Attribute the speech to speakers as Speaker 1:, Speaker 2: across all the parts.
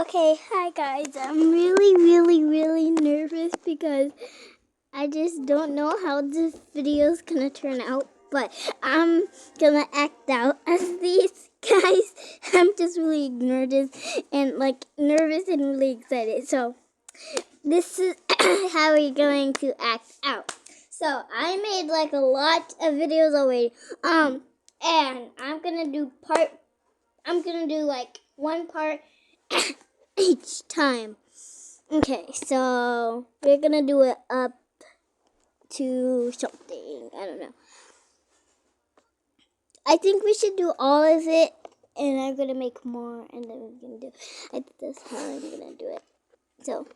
Speaker 1: Okay, hi guys. I'm really nervous because I just don't know how this video is gonna turn out. But I'm gonna act out as these guys. I'm just really nervous and really excited. So this is how we're going to act out. So I made like a lot of videos already. And I'm gonna do like one part each time. Okay, so we're gonna do it up to something. I don't know. I think we should do all of it, and I'm gonna make more, and then we're gonna do. I think that's how I'm gonna do it. So,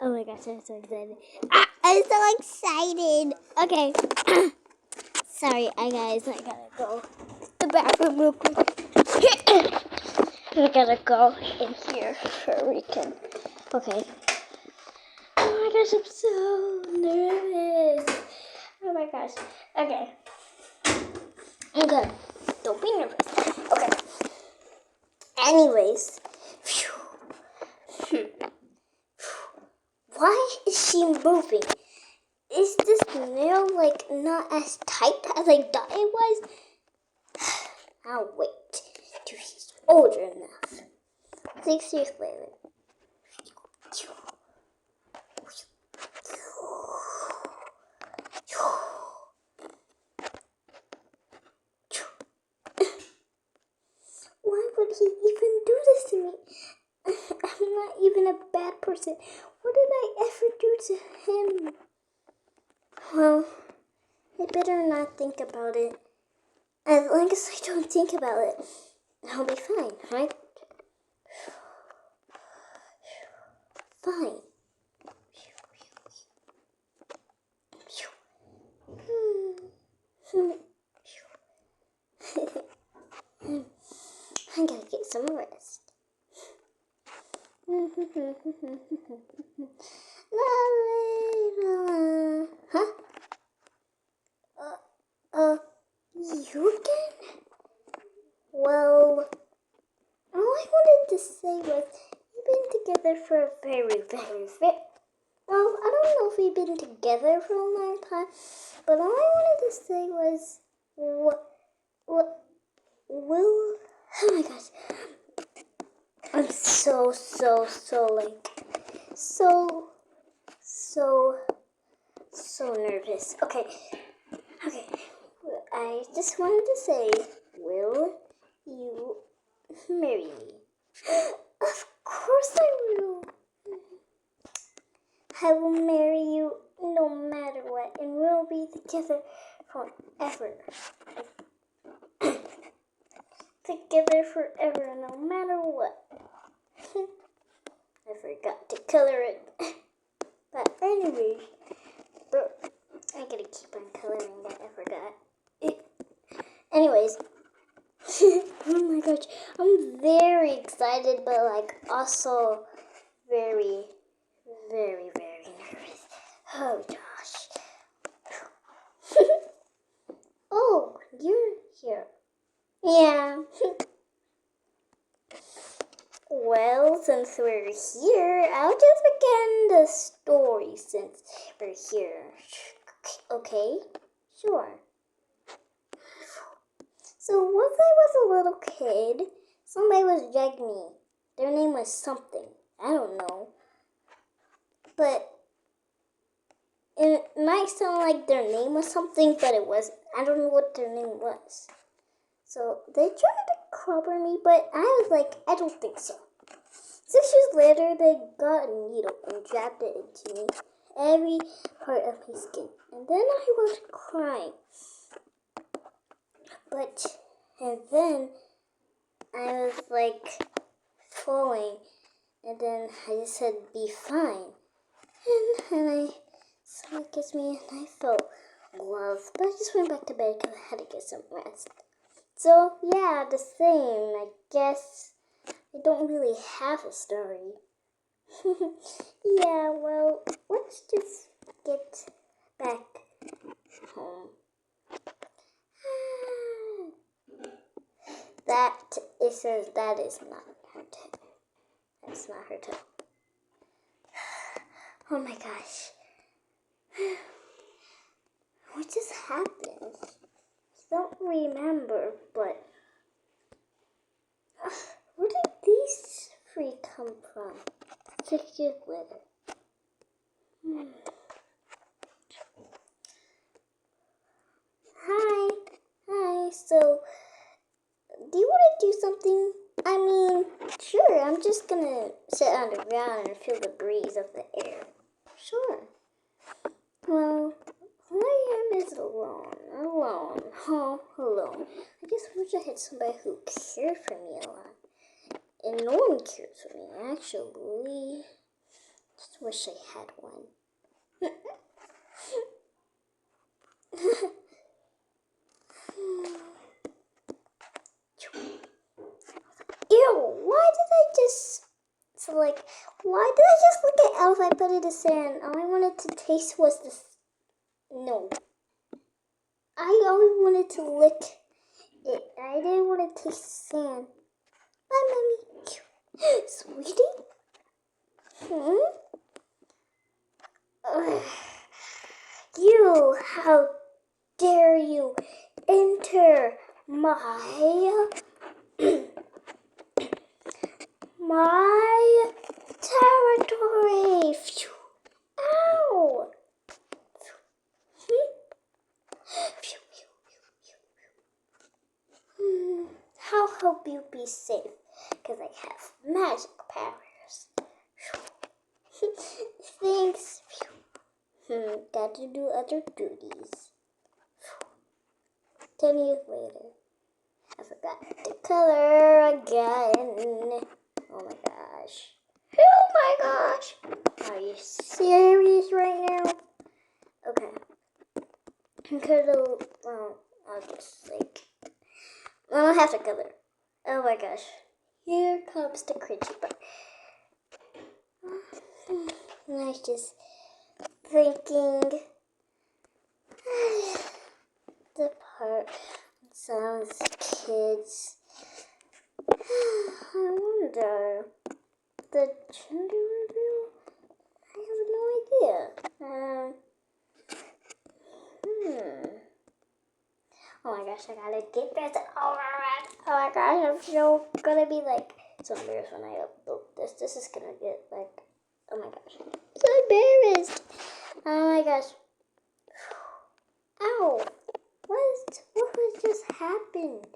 Speaker 1: oh my gosh, I'm so excited! I'm so excited. Okay, sorry, guys, I gotta go to the bathroom real quick. I gotta go in here for a weekend. Okay. Oh my gosh, I'm so nervous. Oh my gosh. Okay. Okay. Don't be nervous. Okay. Anyways. Why is she moving? Is this nail not as tight as I thought it was? I'll wait till she's older enough. 6 years later. Why would he even do this to me? I'm not even a bad person. What did I ever do to him? Well, I better not think about it. As long as I don't think about it, I'll be fine, right? Fine. I'm gonna get some rest. Huh? You again? Well, all I wanted to say was we've been together for a very well, I don't know if we've been together for a long time, but all I wanted to say was will, oh my gosh, I'm so nervous. Okay, I just wanted to say, will you marry me? Of course I will. I will marry you no matter what, and we'll be together forever. Together forever, no matter what. I forgot to color it. But anyways, bro, I gotta keep on coloring that. I forgot. Anyways, oh my gosh, I'm very excited, but also very nervous. Oh gosh. Oh, you're here. Yeah. Well, since we're here, I'll just begin the story since we're here. Okay? Sure. So, once I was a little kid, somebody was dragging me. Their name was something. I don't know. But it might sound like their name was something, but it wasn't. I don't know what their name was. So, they tried to clobber me, but I was like, I don't think so. 6 years later, they got a needle and jabbed it into me, every part of my skin. And then I was crying. And then I was falling. And then I just said, be fine. And someone kissed me and I felt love. But I just went back to bed because I had to get some rest. So, yeah, the same. I guess I don't really have a story. Yeah, well, let's just get back home. that, it says that is not her tail. That's not her tail. Oh my gosh. What just happened? I don't remember, but where did these three come from? 6 years later. Hi. So, do you want to do something? I mean, sure, I'm just gonna sit on the ground and feel the breeze of the air. Sure. Well, I am alone. Alone. I just wish I had somebody who cared for me a lot. And no one cares for me, actually. Just wish I had one. Ew, why did I just look at Elf? I put it in sand. All I wanted to taste was this. No. I only wanted to lick it. I didn't want to taste the sand. Bye, Mommy. Sweetie? You, how dare you enter my my territory. Ow. I'll help you be safe, because I have magic powers. Thanks. Got to do other duties. 10 years later. I forgot the color again. Oh my gosh. Oh my gosh. Are you serious right now? Okay. I'll just I don't have to color. Oh my gosh. Here comes the cringy part. And I was just thinking the part sounds kids. I wonder the gender reveal? I have no idea. Oh my gosh, I gotta get this over it. Oh my gosh, I'm so gonna be so embarrassed when I upload this. This is gonna get oh my gosh, I'm so embarrassed. Oh my gosh. Ow. What just happened?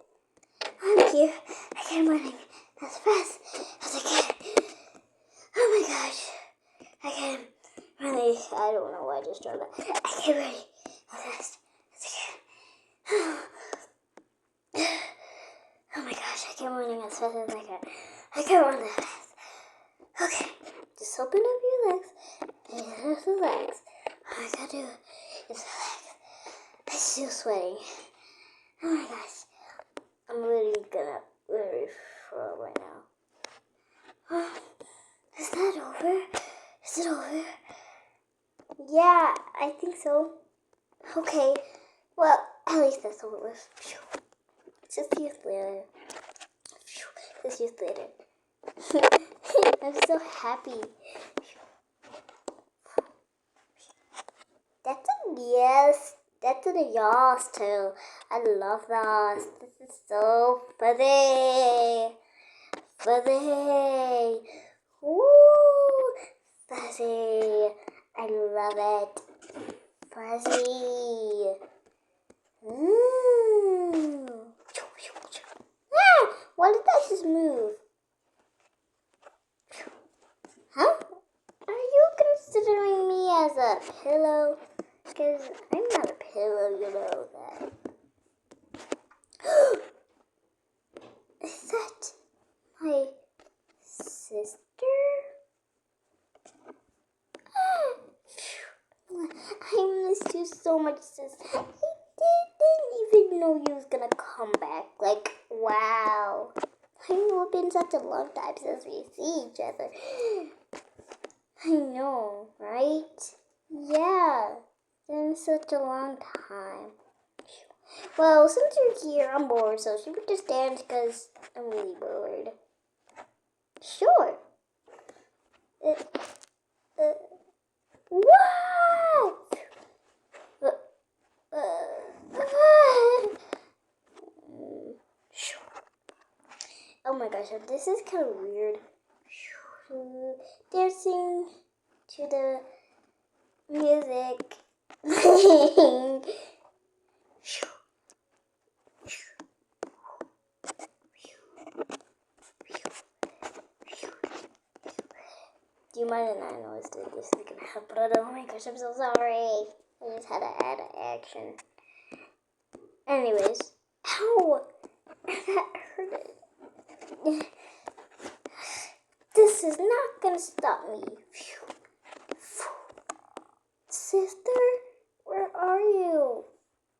Speaker 1: I'm here. I came running as fast as I can. Oh my gosh. I came running. I don't know why I just dropped that. I came running as fast as I can. Oh my gosh, I came running as fast as I can. I can't run that fast. Okay, just open up your legs and just relax. All I gotta do is relax. I'm still sweating. Oh my gosh. I'm literally gonna throw right now. Is that over? Is it over? Yeah, I think so. Okay. Well, at least that's over with. Just years later. Just years later. I'm so happy. That's a yes. That's a yas too. I love that. This is so funny. Fuzzy. Ooh, fuzzy. I love it. Fuzzy. Ah, why did that just move? Huh? Are you considering me as a pillow? Because I'm not a pillow, you know that. Is that my sister? I missed you so much, sis. I didn't even know you was gonna come back. Wow. I know it's been such a long time since we see each other. I know, right? Yeah, it's been such a long time. Well, since you're here, I'm bored, so should we just dance? Because I'm really bored. Sure. Uh, uh, what? Uh, sure. Oh my gosh, this is kind of weird. Dancing to the music. Do you mind if I know this is gonna happen? Oh my gosh, I'm so sorry. I just had to add an action. Anyways, ow! That hurt. This is not gonna stop me. Sister, where are you?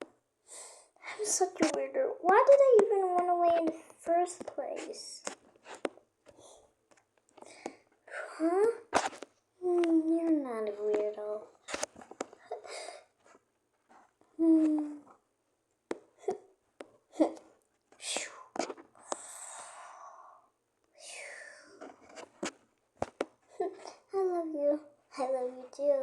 Speaker 1: I'm such a weirdo. Why did I even run away in the first place? Huh? You're not a weirdo. I love you. I love you too.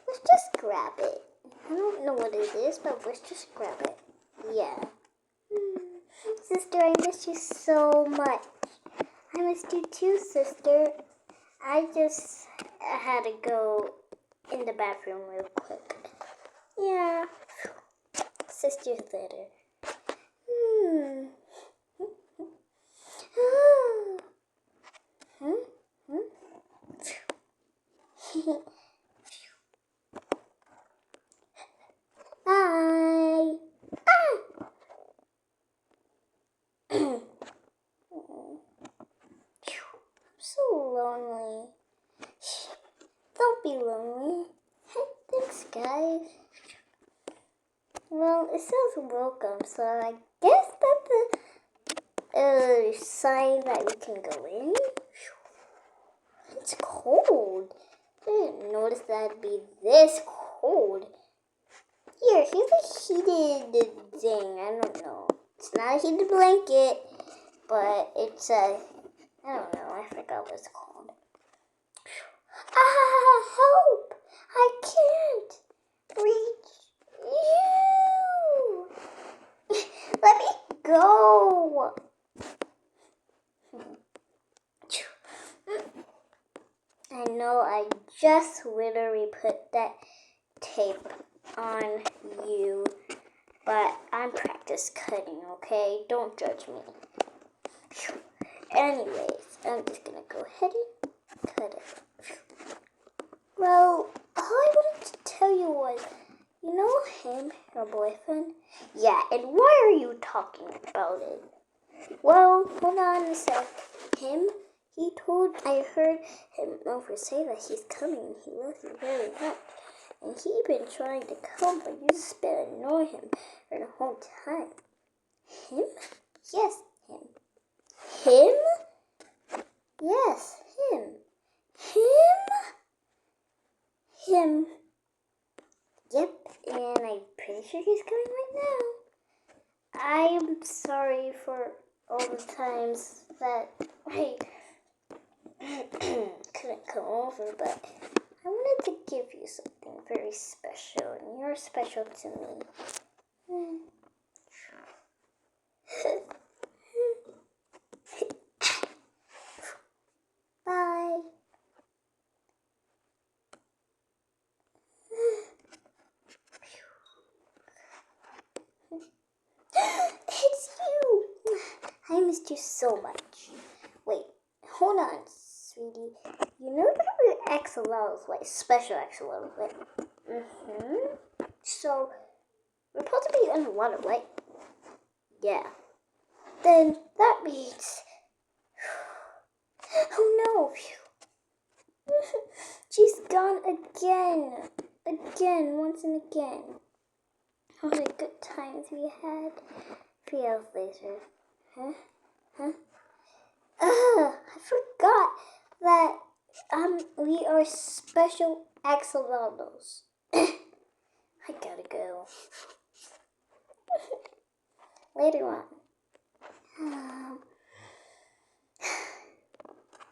Speaker 1: Let's just grab it. I don't know what it is, but let's just grab it. Yeah. Sister, I miss you so much. I missed you too, sister. I just had to go in the bathroom real quick. Yeah. Sisters later. Bye. I'm so lonely. Don't be lonely. Thanks, guys. Well, it says welcome, so I guess that's a sign that we can go in. It's cold. I didn't notice that it'd be this cold. Here's a heated thing. I don't know. It's not a heated blanket, but it's a, I don't know. I forgot what it's called. Help! I can't reach you. Let me go. I know I just literally put that tape on you, but I'm practice cutting, okay? Don't judge me. Anyways, I'm just gonna go ahead and cut it. Well, all I wanted to tell you was, you know him, your boyfriend? Yeah, and why are you talking about it? Well, hold on a sec. I heard him over say that he's coming. He loves you very much. And he been trying to come, but you just been annoying him for the whole time. Him? Yes, him. Him? Yes, him. Him? Yep, and I'm pretty sure he's coming right now. I'm sorry for all the times that I couldn't come over, but I wanted to give you something very special, and you're special to me. Bye. It's you! I missed you so much. Wait, hold on, sweetie. You know that we're axolotls, like special axolotls, right? So, we're supposed to be underwater, right? Yeah. Then that means... Oh no! She's gone again! Again, once and again. All the good times we had. 3 hours later. Huh? I forgot that we are special axolotls. I gotta go. Later on.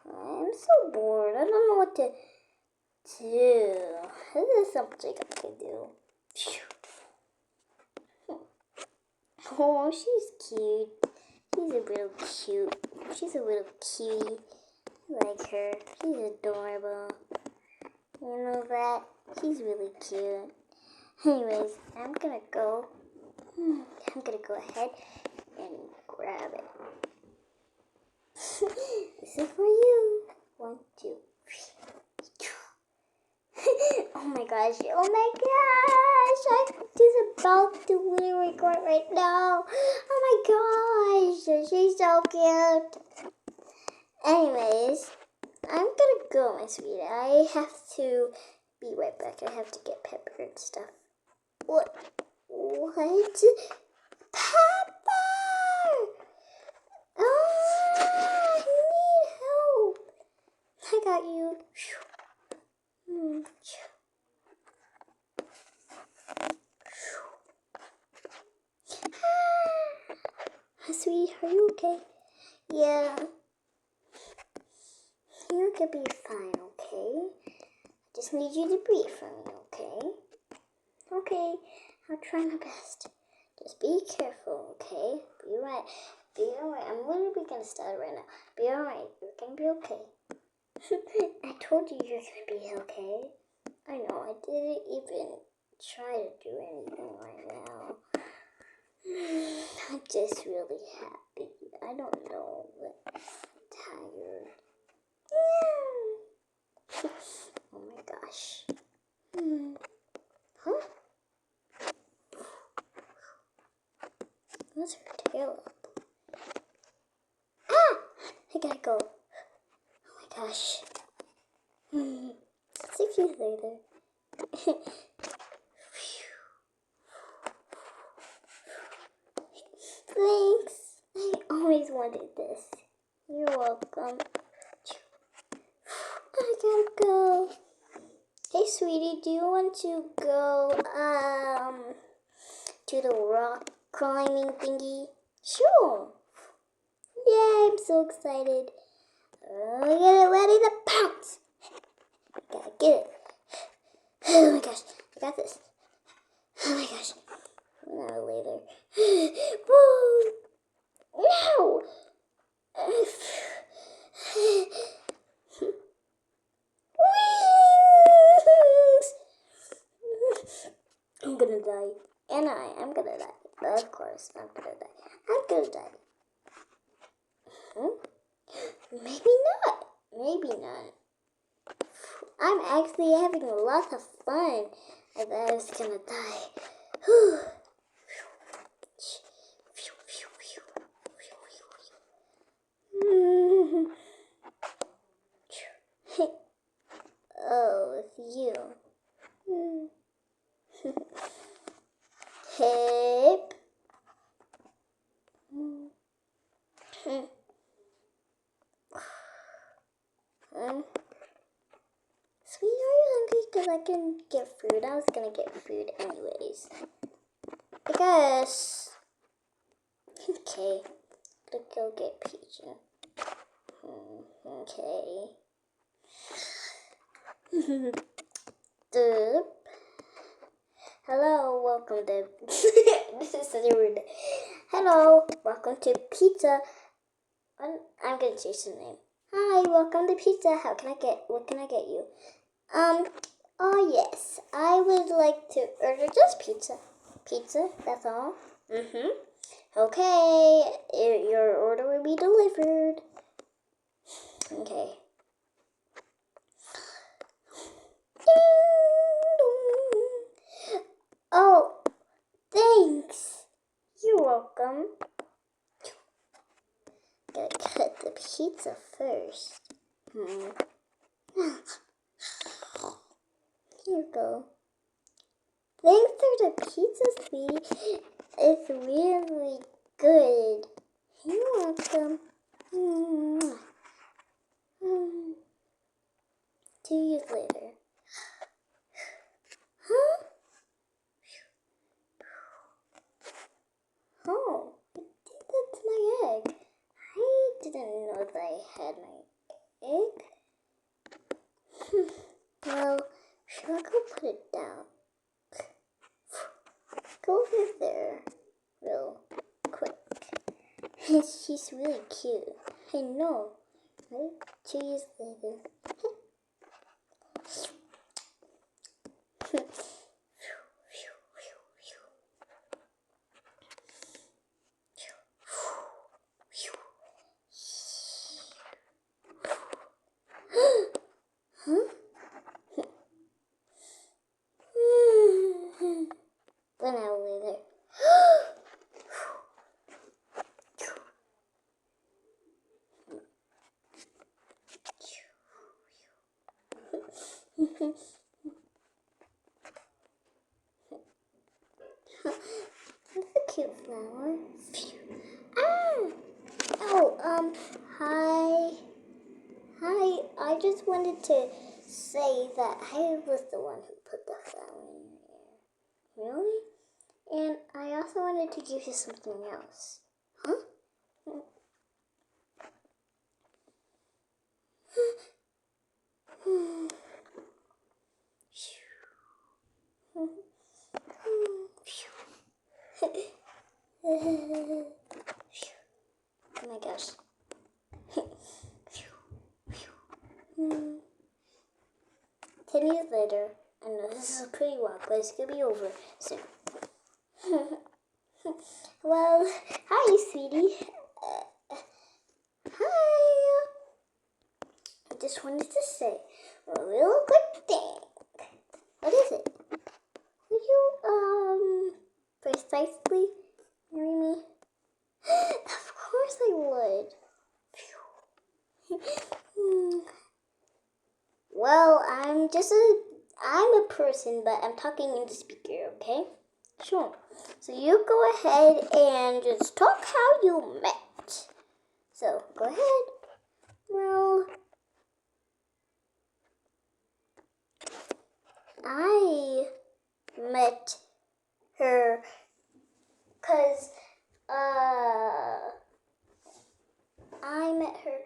Speaker 1: I'm so bored. I don't know what to do. This is something I can do. Oh, she's cute. She's a little cute. She's a little cutie. I like her. She's adorable. You know that? She's really cute. Anyways, I'm gonna go. I'm gonna go ahead and grab it. This is for you. 1, 2, 3. Oh my gosh. Oh my gosh. I'm just about to really record right now. Oh my gosh. She's so cute. Anyways, I'm gonna go, my sweetie. I have to be right back. I have to get Pepper and stuff. What? Pepper! Oh, I need help. I got you. Sweetie, are you okay? Yeah. You're gonna be fine, okay? I just need you to breathe for me, okay? Okay, I'll try my best. Just be careful, okay? Be right. Be alright. I'm literally gonna start right now. Be alright. You're gonna be okay. I told you you're gonna be okay. I know, I didn't even try to do anything right now. I'm just really happy. I don't know, but I'm tired. Oh my gosh. Huh? What's her tail up? Ah! I gotta go. Oh my gosh. 6 years later. Thanks. I always wanted this. You're welcome. I gotta go. Hey, sweetie, do you want to go to the rock climbing thingy? Sure. Yay, I'm so excited. I gotta ready to pounce. I gotta get it. Oh my gosh, I got this. Oh my gosh. An hour later. Whoa! No! I'm gonna die. And I'm gonna die. Of course, I'm gonna die. I'm gonna die. Maybe not. Maybe not. I'm actually having a lot of fun. I thought I was gonna die. Oh, it's you. Hip. Sweetie, are you hungry? Because I can get food. I was gonna get food anyways. I guess. Okay. Gonna go get pizza. Okay. Hello, welcome to. This is such a weird. Hello, welcome to pizza. I'm gonna change the name. Hi, welcome to pizza. What can I get you? Oh yes, I would like to order just pizza. Pizza, that's all? Okay, your order will be delivered. Okay. Oh, thanks. You're welcome. Gotta cut the pizza first. Here you go. Thanks for the pizza, sweetie. It's really good. You're welcome. 2 years later. Huh? had my egg. Well, should I go put it down? Go over there real quick. She's really cute. I know, right? 2 years later. Huh? An hour later. That's a cute flower. Ah! Oh, hi. Hi, I just wanted to say that I was the one who put the flower in your ear. Really? And I also wanted to give you something else. Huh? Oh my gosh. 10 years later, I know this is a pretty walk, but it's gonna be over soon. Well, hi, sweetie. Hi. I just wanted to say a real quick thing. What is it? Would you, precisely marry me? Of course I would. Well, I'm a person, but I'm talking in the speaker, okay? Sure. So you go ahead and just talk how you met. So, go ahead. Well, I met her because, I met her,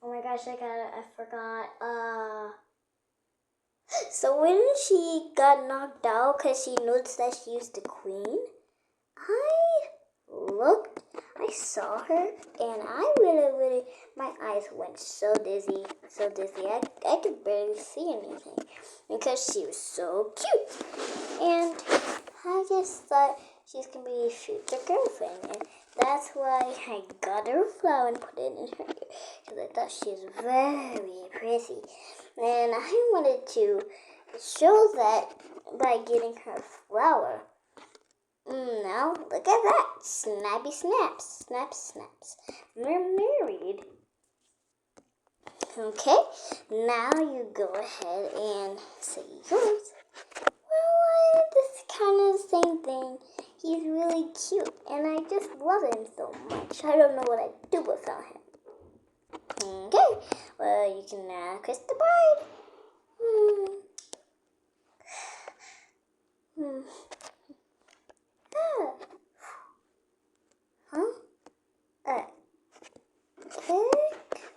Speaker 1: oh my gosh, I forgot, so when she got knocked out because she noticed that she was the queen, I saw her, and I really, my eyes went so dizzy, I could barely see anything because she was so cute, and I just thought she's going to be a future girlfriend, and that's why I got her a flower and put it in her ear, because I thought she was very pretty, and I wanted to show that by getting her a flower. Now, look at that. Snappy snaps. Snap snaps. We're married. Okay, now you go ahead and say yours. Well, this kind of the same thing. He's really cute, and I just love him so much. I don't know what I'd do without him. Okay, well, you can now kiss the bride. Huh?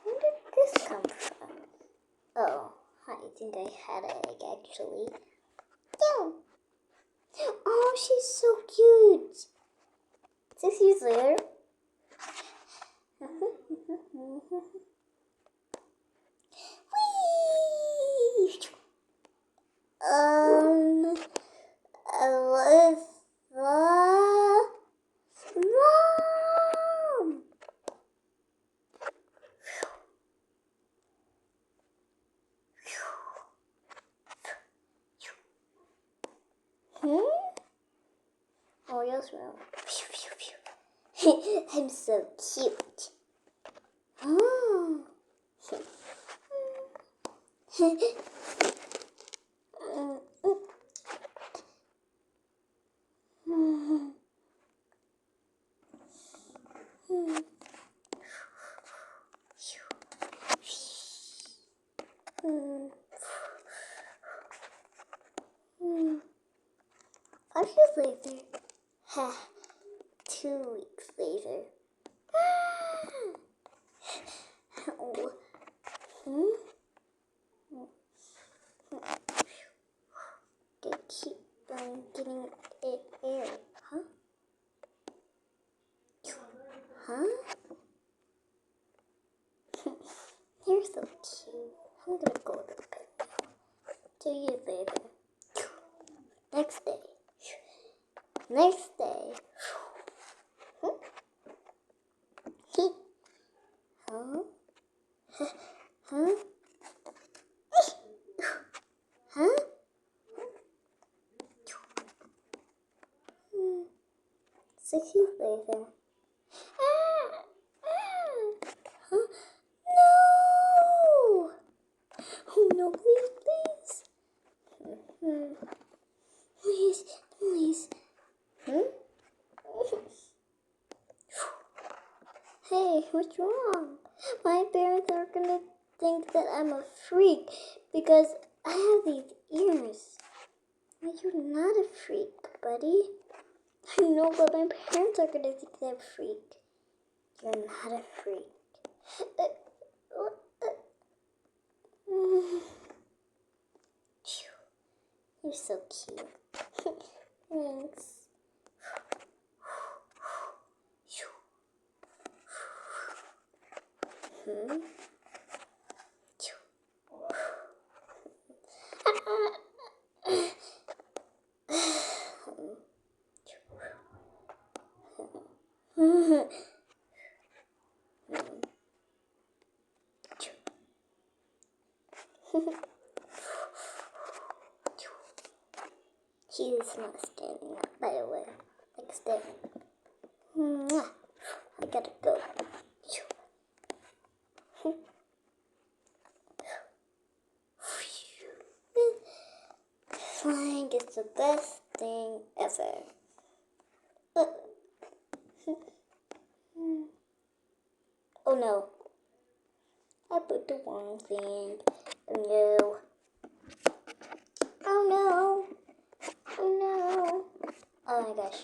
Speaker 1: Where did this come from? Oh, I think I had an egg actually. Ew. Oh, she's so cute. 6 years later. Whee! Mom! Oh, yes, well. I'm so cute. Oh. A few later. 2 weeks later. Gotta keep getting it air. Huh? Huh? You're so cute. I'm gonna go to bed now. 2 years later. Next day. Next day. Huh? Huh? Huh? Huh? 6 years later. Huh? No! Oh no, please, please. Please, please. Hey, what's wrong? My parents are gonna think that I'm a freak because I have these ears. Well, you're not a freak, buddy. I know, but my parents are gonna think that I'm a freak. You're not a freak. You're so cute. Thanks. He's not standing up, by the way. Like standing. I gotta go. Flying is the best thing ever. Oh no. I put the wrong thing. Oh no. Oh no. Oh no. Oh my gosh.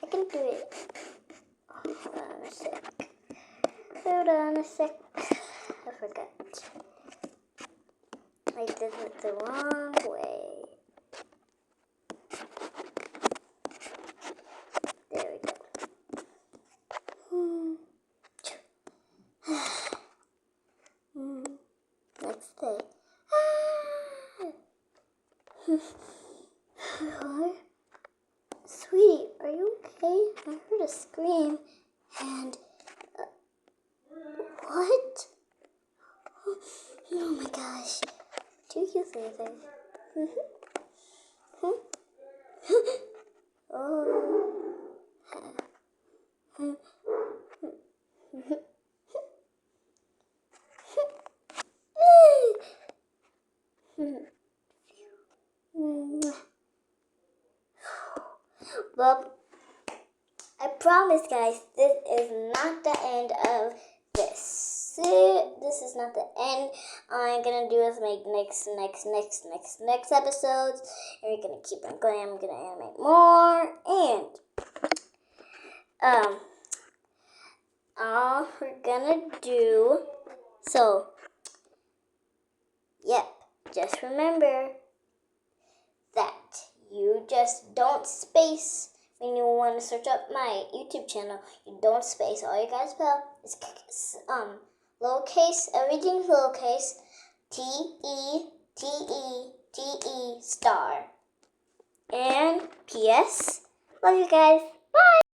Speaker 1: I can do it. Hold on a sec. Hold on a sec. I forgot. I did it the wrong way. There we go. Next day. Hello? Sweetie, are you okay? I heard a scream and... what? Oh my gosh. 2 years later. Oh. Well, I promise, guys, this is not the end of this. This is not the end. I'm gonna do is make next episodes, and we're gonna keep on going. I'm gonna animate more, and all we're gonna do. So, yep. Just remember that you just don't space when you want to search up my YouTube channel. You don't space. All you gotta spell is lowercase. Everything's lowercase. TETETE star. And P.S. Love you guys. Bye.